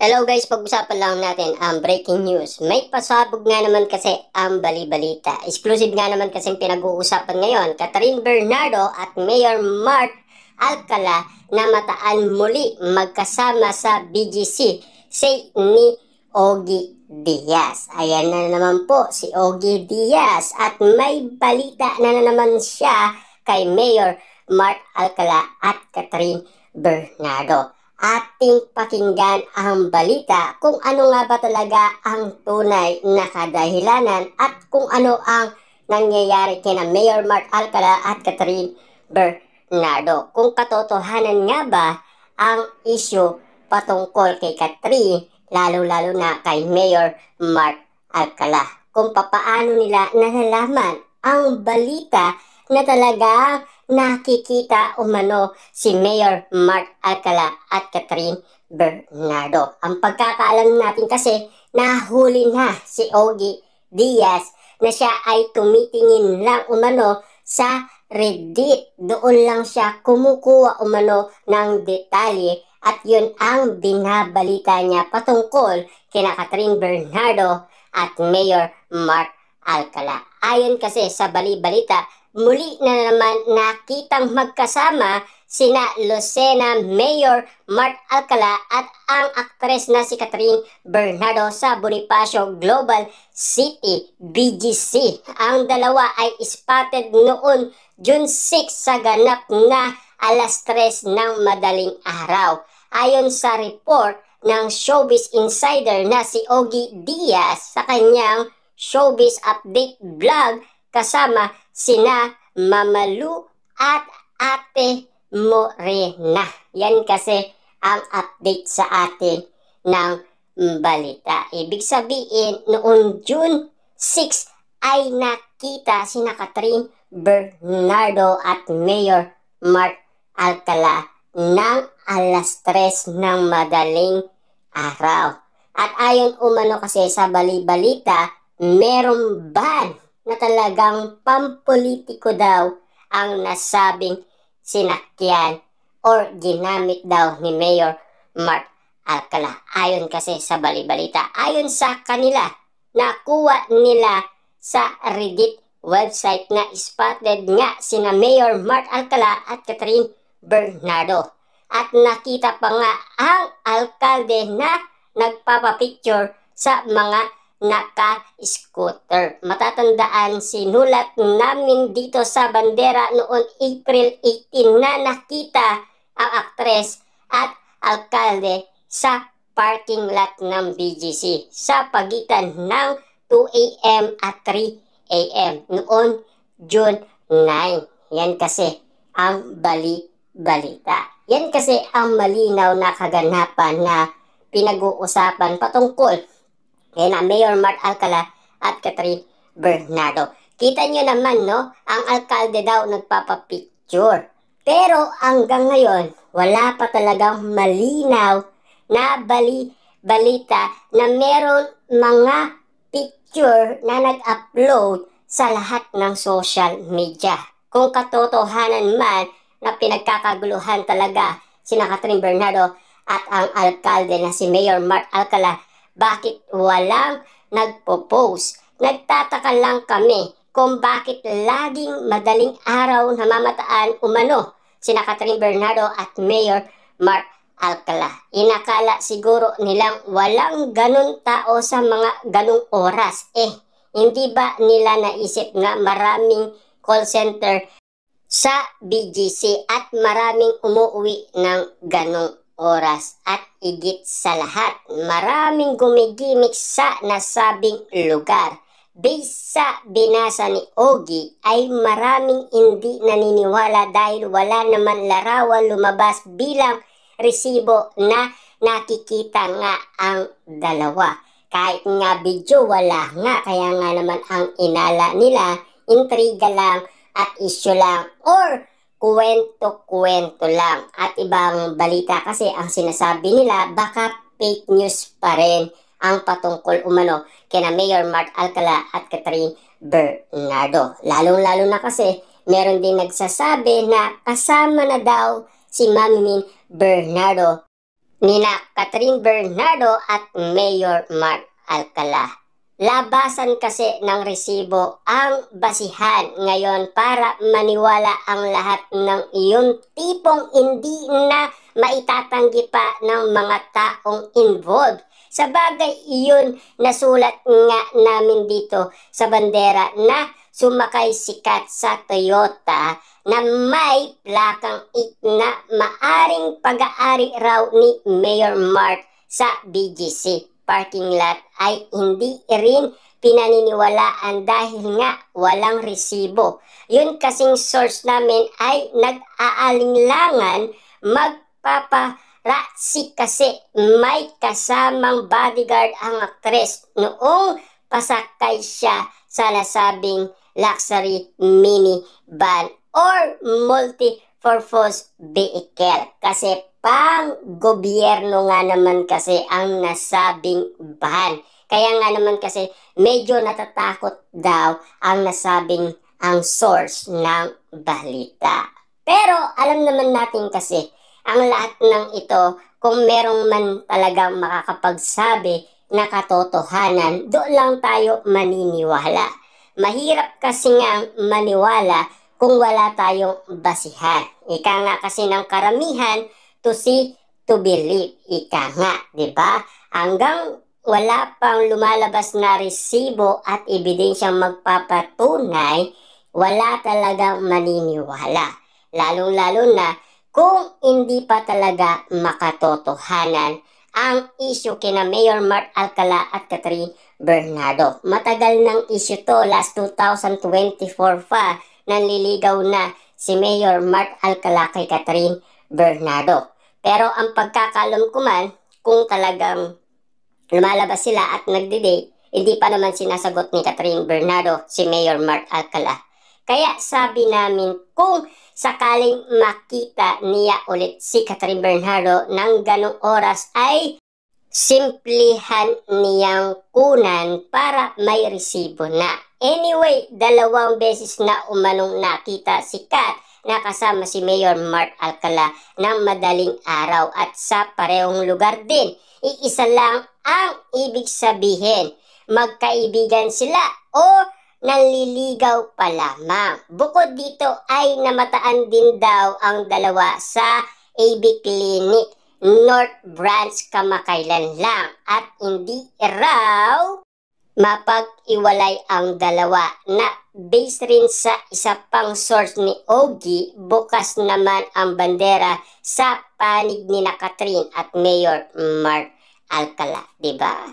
Hello guys, pag-usapan lang natin ang breaking news. May pasabog nga naman kasi ang bali-balita. Exclusive nga naman kasi pinag-uusapan ngayon, Catherine Bernardo at Mayor Mark Alcala na mataan muli magkasama sa BGC, say ni Ogie Diaz. Ayan na naman po si Ogie Diaz at may balita na naman siya kay Mayor Mark Alcala at Catherine Bernardo. Ating pakinggan ang balita kung ano nga ba talaga ang tunay na kadahilanan at kung ano ang nangyayari kina Mayor Mark Alcala at Catherine Bernardo. Kung katotohanan nga ba ang issue patungkol kay Catherine, lalo-lalo na kay Mayor Mark Alcala. Kung papaano nila nalalaman ang balita na talagang nakikita umano si Mayor Mark Alcala at Catherine Bernardo. Ang pagkakaalam natin kasi nahuli na si Ogie Diaz na siya ay tumitingin lang umano sa Reddit. Doon lang siya kumukuha umano ng detalye at yun ang binabalita niya patungkol kina Catherine Bernardo at Mayor Mark Alcala. Ayon kasi sa bali-balita, muli na naman nakitang magkasama sina Lucena, Mayor Mark Alcala at ang aktres na si Catherine Bernardo sa Bonifacio Global City, BGC. Ang dalawa ay spotted noon June 6 sa ganap na alas 3 ng madaling araw. Ayon sa report ng Showbiz Insider na si Ogie Diaz sa kanyang Showbiz Update vlog kasama sina Mama Lu at Ate Morena. Yan kasi ang update sa atin ng balita. Ibig sabihin, noong June 6 ay nakita sina Catherine Bernardo at Mayor Mark Alcala ng alas 3 ng madaling araw. At ayon umano kasi sa bali-balita, merong ban na talagang pampolitiko daw ang nasabing sinakyan or ginamit daw ni Mayor Mark Alcala. Ayon kasi sa bali-balita, ayon sa kanila, nakuha nila sa Reddit website na spotted nga sina Mayor Mark Alcala at Catherine Bernardo. At nakita pa nga ang alkalde na nagpapapicture sa mga naka-scooter. Matatandaan, sinulat namin dito sa bandera noon April 18 na nakita ang aktres at alkalde sa parking lot ng BGC sa pagitan ng 2 a.m. at 3 a.m. noon June 9. Yan kasi ang balita. Yan kasi ang malinaw na kaganapan na pinag-uusapan patungkol kaya na Mayor Mark Alcala at Catherine Bernardo. Kita nyo naman, no? Ang alkalde daw nagpapapicture. Pero hanggang ngayon, wala pa talagang malinaw na balita na meron mga picture na nag-upload sa lahat ng social media. Kung katotohanan man na pinagkakaguluhan talaga sina Catherine Bernardo at ang alkalde na si Mayor Mark Alcala, bakit walang nagpo-post? Nagtataka lang kami kung bakit laging madaling araw namamataan umano sina Catherine Bernardo at Mayor Mark Alcala. Inakala siguro nilang walang ganun tao sa mga ganung oras. Hindi ba nila naisip na maraming call center sa BGC at maraming umuwi ng ganung oras at higit sa lahat, maraming gumigimik sa nasabing lugar. Based sa binasa ni Ogie ay maraming hindi naniniwala dahil wala naman larawan lumabas bilang resibo na nakikita nga ang dalawa. Kahit nga video, wala nga. Kaya nga naman ang inala nila, intriga lang at issue lang or kwento-kwento lang. At ibang balita kasi ang sinasabi nila baka fake news pa rin ang patungkol umano kina Mayor Mark Alcala at Catherine Bernardo. Lalong-lalo na kasi meron din nagsasabi na kasama na daw si Mami Bernardo nina Catherine Bernardo at Mayor Mark Alcala. Labasan kasi ng resibo ang basihan ngayon para maniwala ang lahat ng iyon tipong hindi na maitatanggi pa ng mga taong involved. Sa bagay iyon, nasulat nga namin dito sa bandera na sumakay si Kat sa Toyota na may plakang 8 na maaring pag-aari raw ni Mayor Mark sa BGC parking lot ay hindi rin pinaniniwalaan dahil nga walang resibo. Yun kasing source namin ay nag-aalinlangan magpaparatsi kasi may kasamang bodyguard ang aktres noong pasakay siya sa nasabing luxury minivan or multi-purpose vehicle kasi pang gobyerno nga naman kasi ang nasabing van. Kaya nga naman kasi medyo natatakot daw ang nasabing ang source ng balita. Pero alam naman natin kasi ang lahat ng ito kung merong man talagang makakapagsabi na katotohanan, doon lang tayo maniniwala. Mahirap kasi nga maniwala kung wala tayong basihan. Ika nga kasi ng karamihan, to see, to believe. Ika nga, di ba? Hanggang wala pang lumalabas na resibo at ebidensyang magpapatunay, wala talagang maniniwala. Lalong-lalo na kung hindi pa talaga makatotohanan ang issue kina Mayor Mark Alcala at Catherine Bernardo. Matagal ng issue to, last 2024 pa, nanliligaw na si Mayor Mark Alcala kay Catherine Bernardo. Pero ang pagkakalam ko man, kung talagang lumalabas sila at nagde-date, hindi pa naman sinasagot ni Catherine Bernardo si Mayor Mark Alcala. Kaya sabi namin kung sakaling makita niya ulit si Catherine Bernardo ng ganong oras ay simplihan niyang kunan para may resibo na. Anyway, 2 beses na umanong nakita si Kat na kasama si Mayor Mark Alcala ng madaling araw at sa parehong lugar din. Iisa lang ang ibig sabihin, magkaibigan sila o nanliligaw pa lamang. Bukod dito ay namataan din daw ang dalawa sa AB Clinic North Branch kamakailan lang at hindi raw mapag-iwalay ang dalawa na based rin sa isa pang source ni Ogie, bukas naman ang bandera sa panig ni Catherine at Mayor Mark Alcala, diba?